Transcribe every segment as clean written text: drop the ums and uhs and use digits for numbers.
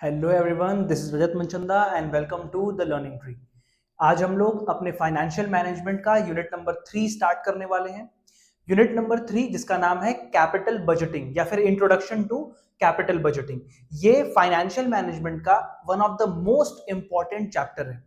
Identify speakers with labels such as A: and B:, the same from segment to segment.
A: Hello everyone, this is Rajat Manchanda and welcome to the learning tree. आज हम लोग अपने फाइनेंशियल मैनेजमेंट का यूनिट नंबर 3 स्टार्ट करने वाले हैं। यूनिट नंबर 3 जिसका नाम है कैपिटल बजटिंग या फिर इंट्रोडक्शन टू कैपिटल बजटिंग। ये फाइनेंशियल मैनेजमेंट का one of the most important chapter है।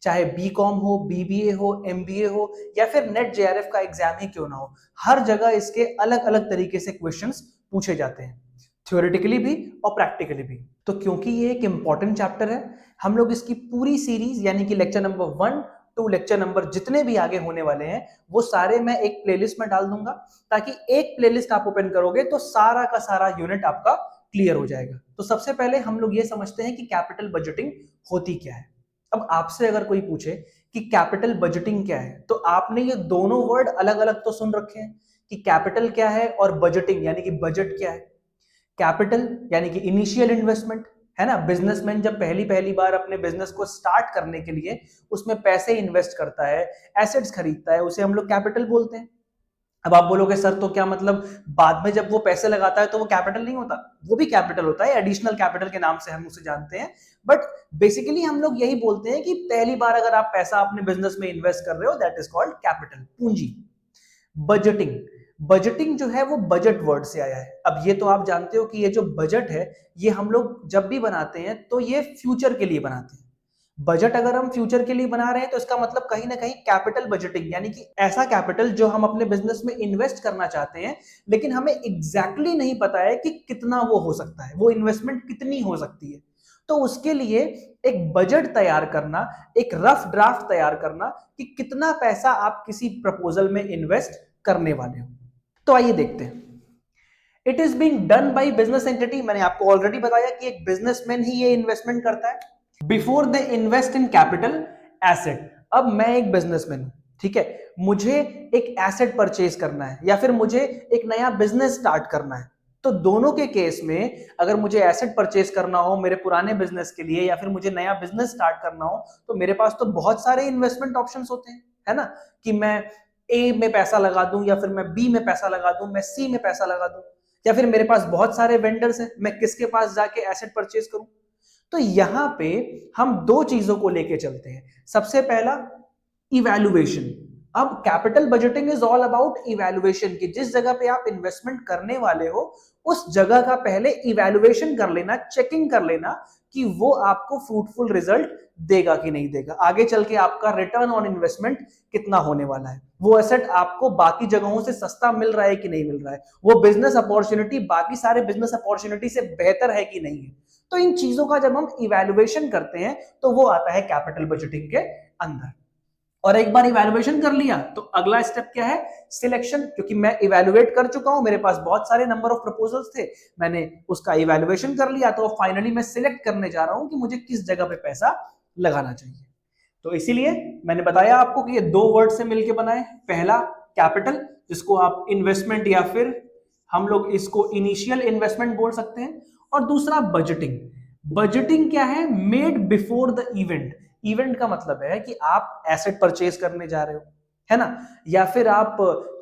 A: चाहे बीकॉम हो, बीबीए हो, एमबीए हो या फिर नेट जेआरएफ का एग्जाम ही क्यों ना हो, हर जगह इसके अलग अलग तरीके से क्वेश्चंस पूछे जाते हैं, थ्योरेटिकली भी और प्रैक्टिकली भी। तो क्योंकि ये एक इंपॉर्टेंट चैप्टर है, हम लोग इसकी पूरी सीरीज यानी कि lecture number 1 to lecture number जितने भी आगे होने वाले हैं वो सारे मैं एक प्लेलिस्ट में डाल दूंगा, ताकि एक प्लेलिस्ट आप ओपन करोगे तो सारा का सारा यूनिट आपका क्लियर हो जाएगा। तो सबसे पहले हम लोग ये समझते हैं कि कैपिटल बजटिंग होती क्या है। अब आपसे अगर कोई पूछे कि कैपिटल बजटिंग क्या है, तो आपने ये दोनों वर्ड अलग अलग तो सुन रखे हैं कि कैपिटल क्या है और बजटिंग यानी कि बजट क्या है। कैपिटल यानी कि इनिशियल इन्वेस्टमेंट है ना, बिजनेसमैन जब पहली पहली बार अपने बिजनेस को स्टार्ट करने के लिए उसमें पैसे इन्वेस्ट करता है, एसेट्स खरीदता है, उसे हम लोग कैपिटल बोलते हैं। अब आप बोलोगे सर तो क्या मतलब बाद में जब वो पैसे लगाता है तो वो कैपिटल नहीं होता? वो भी कैपिटल होता है, एडिशनल कैपिटल के नाम से हम उसे जानते हैं। बट बेसिकली हम लोग यही बोलते हैं कि पहली बार अगर आप पैसा अपने बिजनेस में इन्वेस्ट कर रहे हो, दैट इज कॉल्ड कैपिटल, पूंजी। बजटिंग, बजटिंग जो है वो बजट वर्ड से आया है। अब ये तो आप जानते हो कि ये जो बजट है ये हम लोग जब भी बनाते हैं तो ये फ्यूचर के लिए बनाते हैं। बजट अगर हम फ्यूचर के लिए बना रहे हैं तो इसका मतलब कहीं ना कहीं कैपिटल बजटिंग यानी कि ऐसा कैपिटल जो हम अपने बिजनेस में इन्वेस्ट करना चाहते हैं, लेकिन हमें एग्जैक्टली नहीं पता है कि कितना वो हो सकता है, वो इन्वेस्टमेंट कितनी हो सकती है। तो उसके लिए एक बजट तैयार करना, एक रफ ड्राफ्ट तैयार करना कि कितना पैसा आप किसी प्रपोजल में इन्वेस्ट करने वाले हो। तो आइए देखते हैं। It is being done by business entity, मैंने आपको ऑलरेडी बताया कि एक बिजनेसमैन ही ये इन्वेस्टमेंट करता है। Before they invest in capital asset. अब मैं एक बिजनेसमैन हूं, ठीक है, मुझे एक एसेट परचेज करना है या फिर मुझे एक नया बिजनेस स्टार्ट करना है। तो दोनों के केस में अगर मुझे एसेट परचेज करना हो मेरे पुराने बिजनेस के लिए या फिर मुझे नया बिजनेस स्टार्ट करना हो, तो मेरे पास तो बहुत सारे इन्वेस्टमेंट ऑप्शंस होते हैं, है ना, कि मैं ए में पैसा लगा दूं या फिर मैं बी में पैसा लगा दूं, मैं सी में पैसा लगा दूं, या फिर मेरे पास बहुत सारे वेंडर्स हैं, मैं किसके पास जाके एसेट परचेज करूं। तो यहां पे हम दो चीजों को लेके चलते हैं। सबसे पहला, इवैल्यूएशन। अब capital budgeting is all about evaluation, कि जिस जगह पे आप इन्वेस्टमेंट करने वाले हो उस जगह का पहले इवैल्यूएशन कर लेना, चेकिंग कर लेना कि वो आपको फ्रूटफुल रिजल्ट देगा कि नहीं देगा, आगे चल के आपका रिटर्न ऑन इन्वेस्टमेंट कितना होने वाला है, वो एसेट आपको बाकी जगहों से सस्ता मिल रहा है कि नहीं मिल रहा है, वो बिजनेस अपॉर्चुनिटी बाकी सारे बिजनेस अपॉर्चुनिटी से बेहतर है कि नहीं है। तो इन चीजों का जब हम इवैल्यूएशन करते हैं तो वो आता है कैपिटल बजटिंग के अंदर। और एक बार इवैल्यूएशन कर लिया तो अगला स्टेप क्या है? सिलेक्शन। क्योंकि मैं इवैल्यूएट कर चुका हूं, मेरे पास बहुत सारे नंबर ऑफ प्रपोजल्स थे, मैंने उसका इवैल्यूएशन कर लिया, तो फाइनली मैं सिलेक्ट करने जा रहा हूं कि मुझे किस जगह पे पैसा लगाना चाहिए। तो इसीलिए मैंने बताया आपको कि ये दो वर्ड से मिलकर बना है। पहला कैपिटल, जिसको आप इन्वेस्टमेंट या फिर हम लोग इसको इनिशियल इन्वेस्टमेंट बोल सकते हैं, और दूसरा बजटिंग। बजटिंग क्या है? Made before the event. Event का मतलब है कि आप एसेट परचेज करने जा रहे हो, है ना, या फिर आप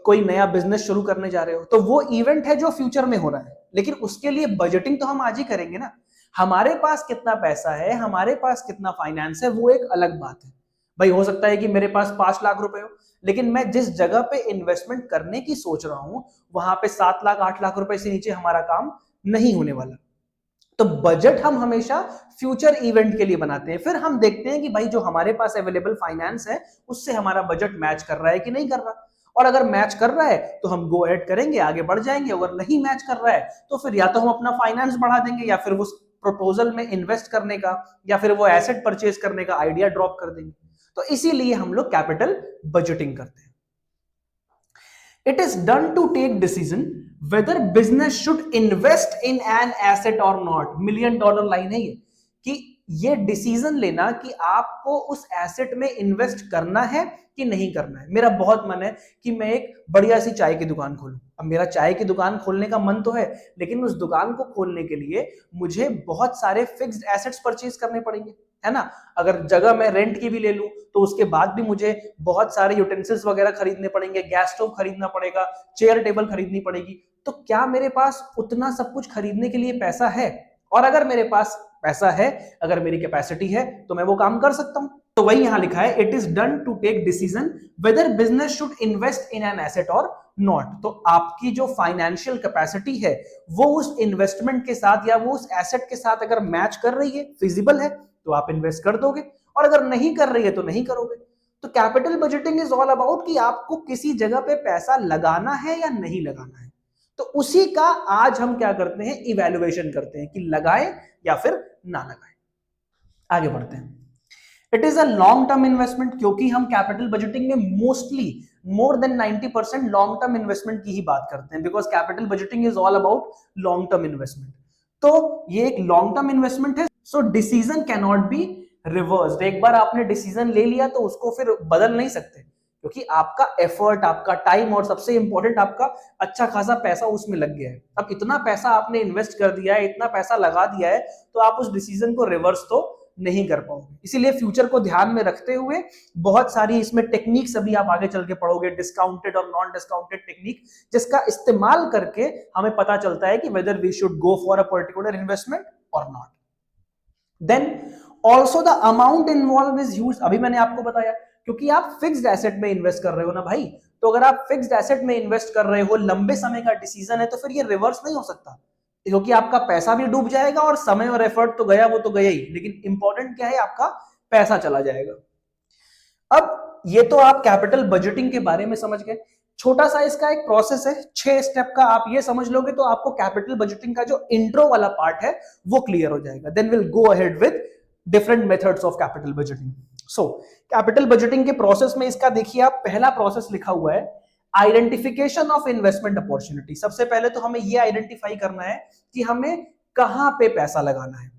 A: कोई नया बिजनेस शुरू करने जा रहे हो, तो वो इवेंट है जो फ्यूचर में हो रहा है, लेकिन उसके लिए बजटिंग तो हम आज ही करेंगे ना। हमारे पास कितना पैसा है, हमारे पास कितना फाइनेंस है, वो एक अलग बात है। भाई हो सकता है कि मेरे पास 5 लाख रुपए हो, लेकिन मैं जिस जगह पे इन्वेस्टमेंट करने की सोच रहा हूं वहां पे 7 लाख 8 लाख रुपए से नीचे हमारा काम नहीं होने वाला। तो बजट हम हमेशा फ्यूचर इवेंट के लिए बनाते हैं, फिर हम देखते हैं कि भाई जो हमारे पास अवेलेबल फाइनेंस है उससे हमारा बजट मैच कर रहा है कि नहीं कर रहा। और अगर मैच कर रहा है तो हम गो एड करेंगे, आगे बढ़ जाएंगे। अगर नहीं मैच कर रहा है तो फिर या तो हम अपना फाइनेंस बढ़ा देंगे या फिर उस प्रपोजल में इन्वेस्ट करने का या फिर वो एसेट परचेज करने का आइडिया ड्रॉप कर देंगे। तो इसीलिए हम लोग कैपिटल बजटिंग करते हैं। It is done to take decision whether business should invest in an asset or not। $1,000,000 line है ये, कि ये डिसीजन लेना कि आपको उस एसेट में इन्वेस्ट करना है कि नहीं करना है। मेरा बहुत मन है कि मैं एक बढ़िया सी चाय की दुकान खोलूं। अब मेरा चाय की दुकान खोलने का मन तो है, लेकिन उस दुकान को खोलने के लिए मुझे बहुत सारे फिक्स्ड एसेट्स परचेज करने पड़ेंगे, है ना। अगर जगह मैं रेंट की भी ले लूं तो उसके बाद भी मुझे बहुत सारे यूटेंसिल्स वगैरह खरीदने पड़ेंगे, गैस स्टोव खरीदना पड़ेगा, चेयर टेबल खरीदनी पड़ेगी। तो क्या मेरे पास उतना सब कुछ खरीदने के लिए पैसा है? और अगर मेरे पास पैसा है, अगर मेरी कैपेसिटी है, तो मैं वो काम कर सकता हूं। तो वही यहां लिखा है, it is done to take decision whether business should invest in an asset or not. तो आपकी जो फाइनेंशियल कैपेसिटी है वो उस इन्वेस्टमेंट के साथ या वो उस एसेट के साथ अगर मैच कर रही है, फिजिबल है, तो आप इन्वेस्ट कर दोगे, और अगर नहीं कर रही है तो नहीं करोगे। तो capital budgeting is all about कि आपको किसी जगह पे पैसा लगाना है या नहीं लगाना है। तो उसी का आज हम क्या करते हैं, इवैल्यूएशन करते हैं कि लगाएं या फिर ना लगाएं। आगे बढ़ते हैं। It is a long term investment, क्योंकि हम कैपिटल बजटिंग में mostly more than 90% long term investment की ही बात करते हैं, because capital budgeting is all about long term investment. तो ये एक लॉन्ग टर्म इन्वेस्टमेंट है, so decision can not be reversed. एक बार आपने डिसीजन ले लिया तो उसको फिर बदल नहीं सकते, क्योंकि आपका एफर्ट, आपका टाइम और सबसे इंपॉर्टेंट आपका अच्छा खासा पैसा उसमें लग गया है। अब इतना पैसा आपने इन्वेस्ट कर दिया है, इतना पैसा लगा दिया है, तो आप उस डिसीजन को रिवर्स तो नहीं कर पाओगे। इसीलिए फ्यूचर को ध्यान में रखते हुए बहुत सारी इसमें टेक्निक्स अभी आप आगे चल के पढ़ोगे, डिस्काउंटेड और नॉन डिस्काउंटेड टेक्निक, जिसका इस्तेमाल करके हमें पता चलता है कि whether we should go for a particular investment और not. Then also the amount involve is huge. अभी मैंने आपको बताया, क्योंकि आप फिक्स्ड एसेट में इन्वेस्ट कर रहे हो ना भाई, तो अगर आप फिक्स्ड एसेट में इन्वेस्ट कर रहे हो, लंबे समय का डिसीजन है, तो फिर ये रिवर्स नहीं हो सकता, क्योंकि आपका पैसा भी डूब जाएगा और समय और एफर्ट तो गया, वो तो गया ही, लेकिन इंपॉर्टेंट क्या है, आपका पैसा चला जाएगा। अब ये तो आप कैपिटल बजटिंग के बारे में समझ गए। छोटा सा इसका एक प्रोसेस है, 6 स्टेप का, आप ये समझ लोगे तो आपको कैपिटल बजटिंग का जो इंट्रो वाला पार्ट है वो क्लियर हो जाएगा। Then will go ahead with different methods of capital budgeting. So capital budgeting के प्रोसेस में इसका देखिए, आप पहला प्रोसेस लिखा हुआ है आइडेंटिफिकेशन ऑफ इन्वेस्टमेंट अपॉर्चुनिटी। सबसे पहले तो हमें यह आइडेंटिफाई करना है कि हमें कहां पे पैसा लगाना है।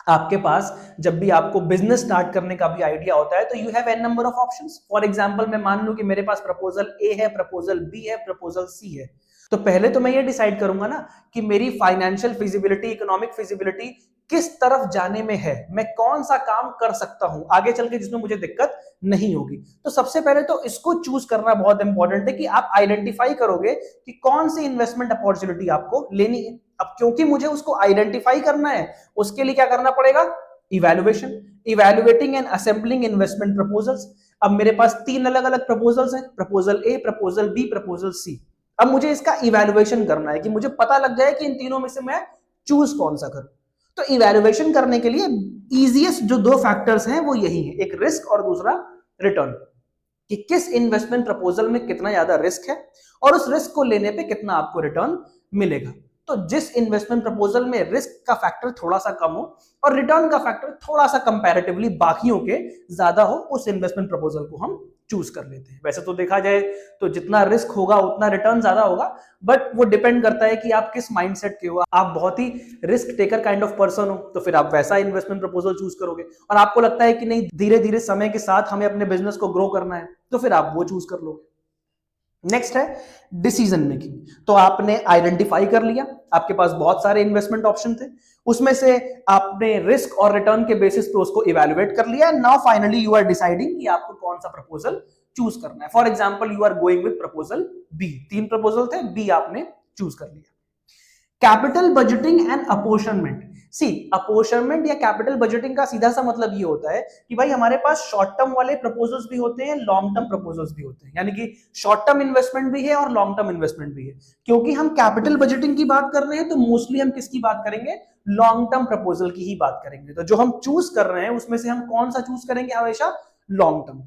A: आपके पास जब भी आपको बिजनेस स्टार्ट करने का भी आइडिया होता है, तो you have an number of options. For example, मैं मान लूं कि मेरे पास प्रपोजल ए है, प्रपोजल बी है, प्रपोजल सी है। तो पहले तो मैं ये डिसाइड करूंगा ना कि मेरी फाइनेंशियल फिजिबिलिटी, इकोनॉमिक फिजिबिलिटी किस तरफ जाने में है, मैं कौन सा काम कर सकता हूं आगे चल के जिसमें मुझे दिक्कत नहीं होगी। तो सबसे पहले तो इसको चूज करना बहुत इंपॉर्टेंट है कि आप आइडेंटिफाई करोगे कि कौन सी इन्वेस्टमेंट अपॉर्चुनिटी आपको लेनी है। अब क्योंकि मुझे उसको आइडेंटिफाई करना है, उसके लिए क्या करना पड़ेगा, evaluation, evaluating and assembling investment proposals. अब मेरे पास 3 अलग अलग प्रपोजल्स हैं, प्रपोजल ए, प्रपोजल बी, प्रपोजल सी। अब मुझे इसका इवैल्यूएशन करना है कि मुझे पता लग जाए कि इन तीनों में से मैं चूज कौन सा करूं। तो इवैल्यूएशन करने के लिए इजीएस्ट जो 2 फैक्टर्स हैं वो यही है, एक रिस्क और दूसरा रिटर्न, कि किस इन्वेस्टमेंट प्रपोजल में कितना ज्यादा रिस्क है और उस रिस्क को लेने पे कितना आपको रिटर्न मिलेगा। तो जिस इन्वेस्टमेंट प्रपोजल में रिस्क का फैक्टर थोड़ा सा कम हो और रिटर्न का फैक्टर थोड़ा सा कंपैरेटिवली बाकियों के ज्यादा हो, उस इन्वेस्टमेंट प्रपोजल को हम चूज कर लेते हैं। वैसे तो देखा जाए तो जितना रिस्क होगा उतना रिटर्न ज्यादा होगा, बट वो डिपेंड करता है कि आप किस माइंडसेट के हो। आप बहुत ही risk taker kind of person हो तो फिर आप वैसा इन्वेस्टमेंट प्रपोजल चूज करोगे, और आपको लगता है कि नहीं, धीरे धीरे समय के साथ हमें अपने बिजनेस को ग्रो करना है, तो फिर आप वो चूज कर लोगे। नेक्स्ट है डिसीजन मेकिंग। तो आपने आइडेंटिफाई कर लिया, आपके पास बहुत सारे इन्वेस्टमेंट ऑप्शन थे, उसमें से आपने रिस्क और रिटर्न के बेसिस पे उसको इवैल्यूएट कर लिया। Now finally you are deciding कि आपको कौन सा प्रपोजल चूज करना है। For example, you are going with proposal B. 3 proposal थे, बी आपने चूज कर लिया। Capital budgeting and apportionment. See, apportionment या कैपिटल बजटिंग का सीधा सा मतलब ये होता है कि भाई हमारे पास शॉर्ट टर्म वाले प्रपोजल्स भी होते हैं, लॉन्ग टर्म प्रपोजल्स भी होते हैं, यानी कि शॉर्ट टर्म इन्वेस्टमेंट भी है और लॉन्ग टर्म इन्वेस्टमेंट भी है। क्योंकि हम कैपिटल बजटिंग की बात कर रहे हैं तो मोस्टली हम किसकी बात करेंगे, लॉन्ग टर्म प्रपोजल की ही बात करेंगे। तो जो हम चूज कर रहे हैं उसमें से हम कौन सा चूज करेंगे, हमेशा लॉन्ग टर्म,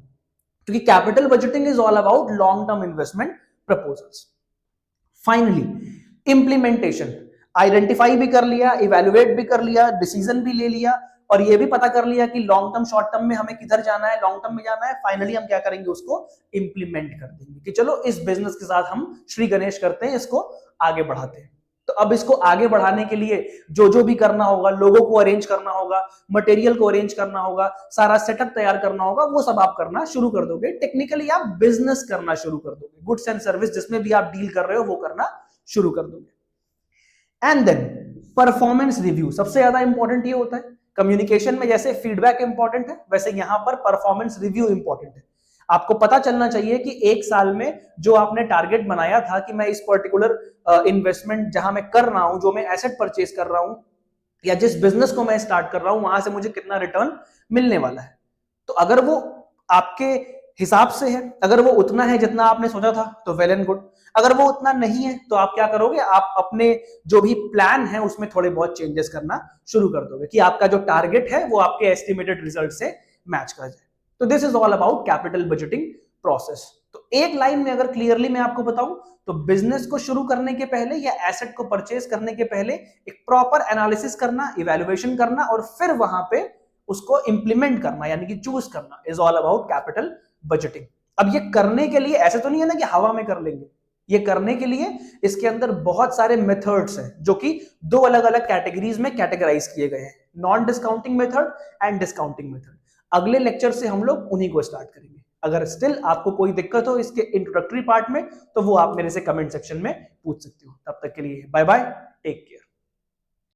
A: क्योंकि capital budgeting is all about long term investment proposals. Finally implementation, identify भी कर लिया, इवैल्यूएट भी कर लिया, डिसीजन भी ले लिया, और ये भी पता कर लिया कि लॉन्ग टर्म शॉर्ट टर्म में हमें किधर जाना है, लॉन्ग टर्म में जाना है। फाइनली हम क्या करेंगे, उसको इंप्लीमेंट कर देंगे कि चलो इस बिजनेस के साथ हम श्री गणेश करते हैं, इसको आगे बढ़ाते हैं। तो अब इसको आगे बढ़ाने के लिए जो जो भी करना होगा, लोगों को अरेंज करना होगा, मटेरियल को अरेंज करना होगा, सारा सेटअप तैयार करना होगा, वो सब आप करना शुरू कर दोगे। टेक्निकली आप बिजनेस करना शुरू कर दोगे, गुड्स एंड सर्विस जिसमें भी आप डील कर रहे हो वो करना शुरू कर दोगे। एंड देन परफॉर्मेंस रिव्यू, सबसे ज्यादा इंपॉर्टेंट ये होता है। कम्युनिकेशन में जैसे फीडबैक इंपॉर्टेंट है, वैसे यहां पर परफॉर्मेंस रिव्यू इंपॉर्टेंट है। आपको पता चलना चाहिए कि 1 साल में जो आपने टारगेट बनाया था कि मैं इस पर्टिकुलर इन्वेस्टमेंट जहां मैं कर रहा हूं, जो मैं एसेट परचेज कर रहा हूं, या जिस बिजनेस को मैं स्टार्ट कर रहा हूं वहां से मुझे कितना रिटर्न मिलने वाला है। तो अगर वो आपके हिसाब से है, अगर वो उतना है जितना आपने सोचा था तो वेल एंड गुड। अगर वो उतना नहीं है तो आप क्या करोगे, आप अपने जो भी प्लान है उसमें थोड़े बहुत चेंजेस करना शुरू कर दोगे कि आपका जो टारगेट है वो आपके एस्टिमेटेड रिजल्ट से मैच कर जाए। तो this is all about capital budgeting process. तो एक लाइन में अगर क्लियरली मैं आपको बताऊं तो बिजनेस को शुरू करने के पहले या एसेट को परचेज करने के पहले एक प्रॉपर एनालिसिस करना, इवैल्यूएशन करना और फिर वहां पे उसको इंप्लीमेंट करना यानी कि चूज करना is all about capital budgeting. अब ये करने के लिए ऐसे तो नहीं है ना कि हवा में कर लेंगे, ये करने के लिए इसके अंदर बहुत सारे मेथड्स हैं जो कि दो अलग अलग कैटेगरीज में कैटेगराइज किए गए हैं, non discounting method and discounting method. अगले लेक्चर से हम लोग उन्हीं को स्टार्ट करेंगे। अगर स्टिल आपको कोई दिक्कत हो इसके इंट्रोडक्टरी पार्ट में तो वो आप मेरे से कमेंट सेक्शन में पूछ सकते हो। तब तक के लिए बाय बाय, टेक केयर।